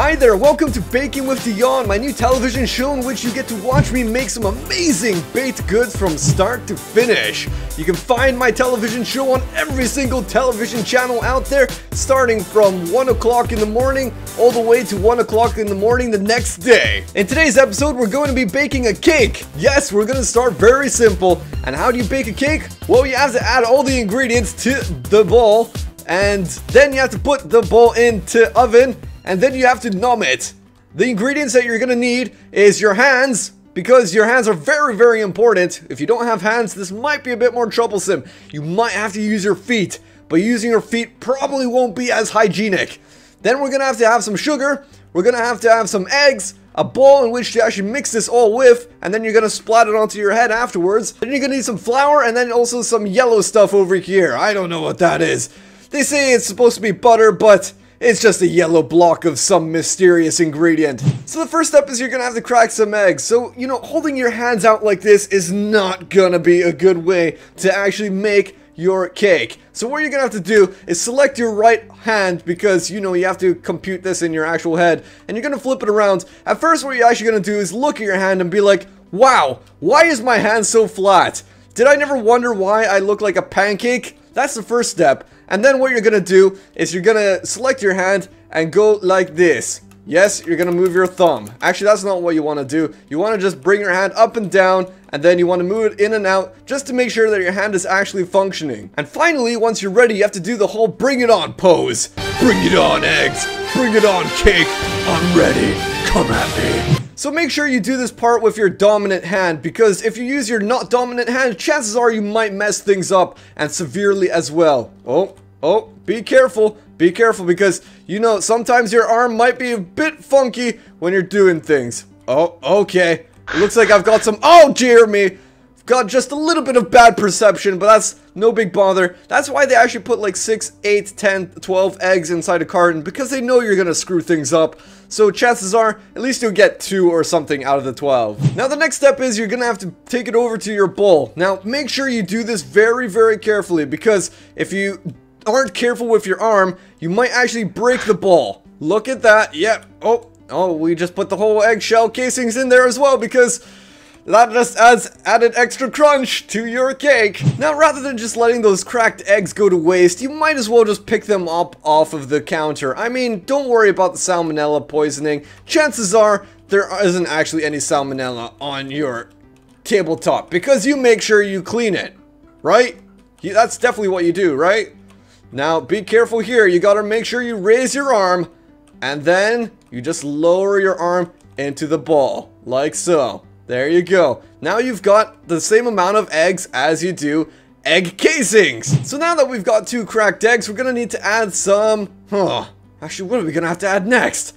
Hi there, welcome to Baking with Dion, my new television show in which you get to watch me make some amazing baked goods from start to finish. You can find my television show on every single television channel out there, starting from 1 o'clock in the morning all the way to 1 o'clock in the morning the next day. In today's episode, we're going to be baking a cake. Yes, we're going to start very simple. And how do you bake a cake? Well, you have to add all the ingredients to the bowl, and then you have to put the bowl into oven. And then you have to numb it. The ingredients that you're gonna need is your hands, because your hands are very, very important. If you don't have hands, this might be a bit more troublesome. You might have to use your feet, but using your feet probably won't be as hygienic. Then we're gonna have to have some sugar. We're gonna have to have some eggs, a bowl in which to actually mix this all with, and then you're gonna splat it onto your head afterwards. Then you're gonna need some flour, and then also some yellow stuff over here. I don't know what that is. They say it's supposed to be butter, but it's just a yellow block of some mysterious ingredient. So the first step is you're gonna have to crack some eggs. So, you know, holding your hands out like this is not gonna be a good way to actually make your cake. So what you're gonna have to do is select your right hand, because, you know, you have to compute this in your actual head, and you're gonna flip it around. At first, what you're actually gonna do is look at your hand and be like, wow, why is my hand so flat? Did I never wonder why I look like a pancake? That's the first step. And then what you're gonna do is you're gonna select your hand and go like this. Yes, you're gonna move your thumb. Actually, that's not what you wanna do. You wanna just bring your hand up and down, and then you wanna move it in and out just to make sure that your hand is actually functioning. And finally, once you're ready, you have to do the whole bring it on pose. Bring it on, eggs. Bring it on, cake. I'm ready. Come at me. So make sure you do this part with your dominant hand, because if you use your not dominant hand, chances are you might mess things up, and severely as well. Oh, be careful, because, you know, sometimes your arm might be a bit funky when you're doing things. Oh, okay. It looks like I've got some, oh, Jeremy! I've got just a little bit of bad perception, but that's no big bother. That's why they actually put like 6, 8, 10, 12 eggs inside a carton, because they know you're gonna screw things up. So chances are, at least you'll get 2 or something out of the 12. Now the next step is you're gonna have to take it over to your bowl. Now make sure you do this very, very carefully, because if you aren't careful with your arm, you might actually break the bowl. Look at that. Yep. Oh, we just put the whole eggshell casings in there as well, because that just adds added extra crunch to your cake. Now, rather than just letting those cracked eggs go to waste, you might as well just pick them up off of the counter. I mean, don't worry about the salmonella poisoning. Chances are there isn't actually any salmonella on your tabletop, because you make sure you clean it, right? That's definitely what you do, right? Now, be careful here. You gotta make sure you raise your arm, and then you just lower your arm into the bowl, like so. There you go. Now you've got the same amount of eggs as you do egg casings. So now that we've got 2 cracked eggs, we're gonna need to add some... Actually, what are we gonna have to add next?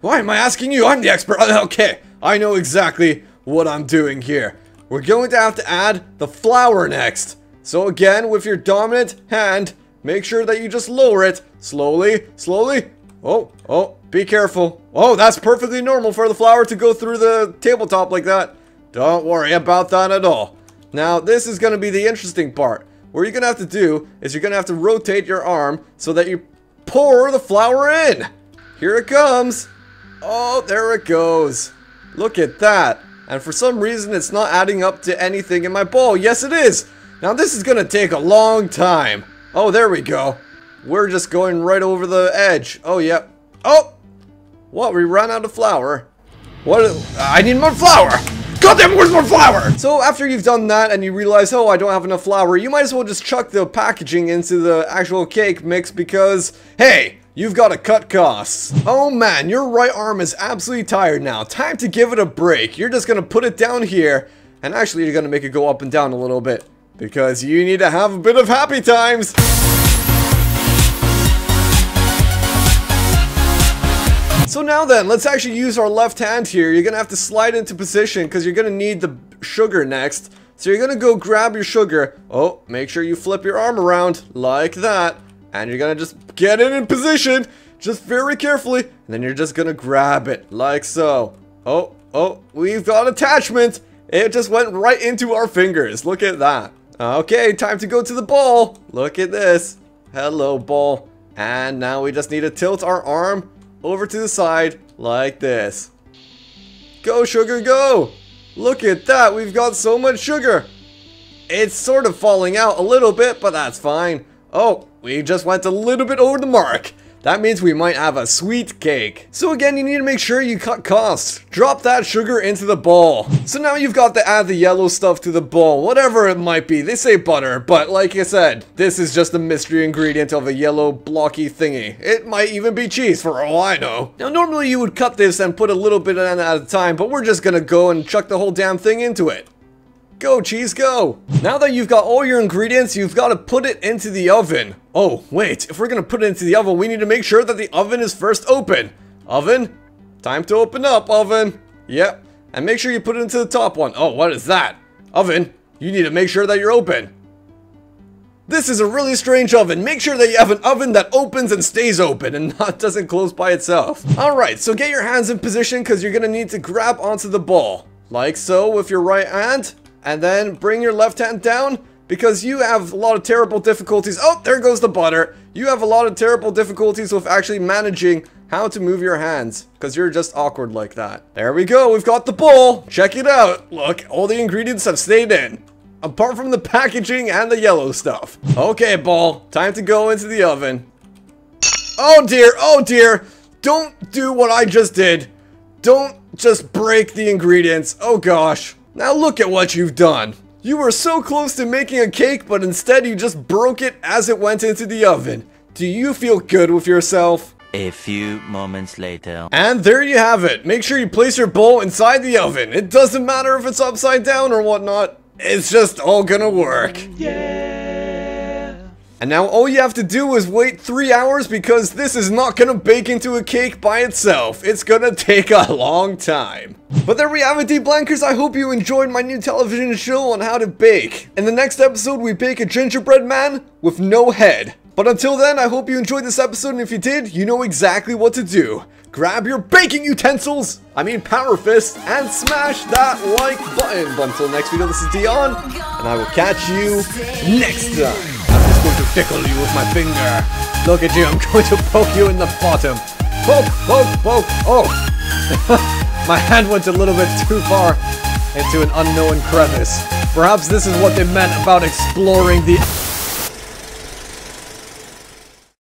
Why am I asking you? I'm the expert. Okay, I know exactly what I'm doing here. We're going to have to add the flour next. So again, with your dominant hand, make sure that you just lower it. Slowly, slowly. Oh, be careful. Oh, that's perfectly normal for the flour to go through the tabletop like that. Don't worry about that at all. Now, this is going to be the interesting part. What you're going to have to do is you're going to have to rotate your arm so that you pour the flour in. Here it comes. Oh, there it goes. Look at that. And for some reason, it's not adding up to anything in my bowl. Yes, it is. Now, this is going to take a long time. Oh, there we go. We're just going right over the edge. Oh, yep. Oh! What? We ran out of flour. What? I need more flour! Goddamn, where's more flour? So after you've done that and you realize, oh, I don't have enough flour, you might as well just chuck the packaging into the actual cake mix, because, hey, you've got to cut costs. Oh man, your right arm is absolutely tired now. Time to give it a break. You're just gonna put it down here, and actually you're gonna make it go up and down a little bit, because you need to have a bit of happy times. So now then, let's actually use our left hand here. You're gonna have to slide into position, because you're gonna need the sugar next. So you're gonna go grab your sugar. Oh, make sure you flip your arm around like that. And you're gonna just get it in position, just very carefully. And then you're just gonna grab it like so. Oh, we've got attachment. It just went right into our fingers. Look at that. Okay, time to go to the bowl. Look at this. Hello, bowl. And now we just need to tilt our arm over to the side like this. Go, sugar, go! Look at that, we've got so much sugar. It's sort of falling out a little bit, but that's fine. Oh, we just went a little bit over the mark. That means we might have a sweet cake. So again, you need to make sure you cut costs. Drop that sugar into the bowl. So now you've got to add the yellow stuff to the bowl, whatever it might be. They say butter, but like I said, this is just a mystery ingredient of a yellow blocky thingy. It might even be cheese for all I know. Now normally you would cut this and put a little bit in at a time, but we're just gonna go and chuck the whole damn thing into it. Go, cheese, go! Now that you've got all your ingredients, you've got to put it into the oven. Oh, wait, if we're gonna put it into the oven, we need to make sure that the oven is first open. Oven, time to open up, oven. Yep, and make sure you put it into the top one. Oh, what is that? Oven, you need to make sure that you're open. This is a really strange oven. Make sure that you have an oven that opens and stays open and not doesn't close by itself. Alright, so get your hands in position because you're gonna need to grab onto the ball. Like so with your right hand. And then bring your left hand down because you have a lot of terrible difficulties. Oh, there goes the butter. You have a lot of terrible difficulties with actually managing how to move your hands because you're just awkward like that. There we go. We've got the bowl. Check it out. Look, all the ingredients have stayed in. Apart from the packaging and the yellow stuff. Okay, ball. Time to go into the oven. Oh, dear. Oh, dear. Don't do what I just did. Don't just break the ingredients. Oh, gosh. Now look at what you've done. You were so close to making a cake, but instead you just broke it as it went into the oven. Do you feel good with yourself? A few moments later. And there you have it. Make sure you place your bowl inside the oven. It doesn't matter if it's upside down or whatnot. It's just all gonna work. Yeah. And now all you have to do is wait 3 hours because this is not gonna bake into a cake by itself. It's gonna take a long time. But there we have it, DiBlankers. I hope you enjoyed my new television show on how to bake. In the next episode, we bake a gingerbread man with no head. But until then, I hope you enjoyed this episode, and if you did, you know exactly what to do. Grab your baking utensils, power fist, and smash that like button. But until next video, this is Dion, and I will catch you next time. I'm just going to tickle you with my finger. Look at you, I'm going to poke you in the bottom. Poke, poke, poke. Oh, my hand went a little bit too far into an unknown crevice. Perhaps this is what they meant about exploring the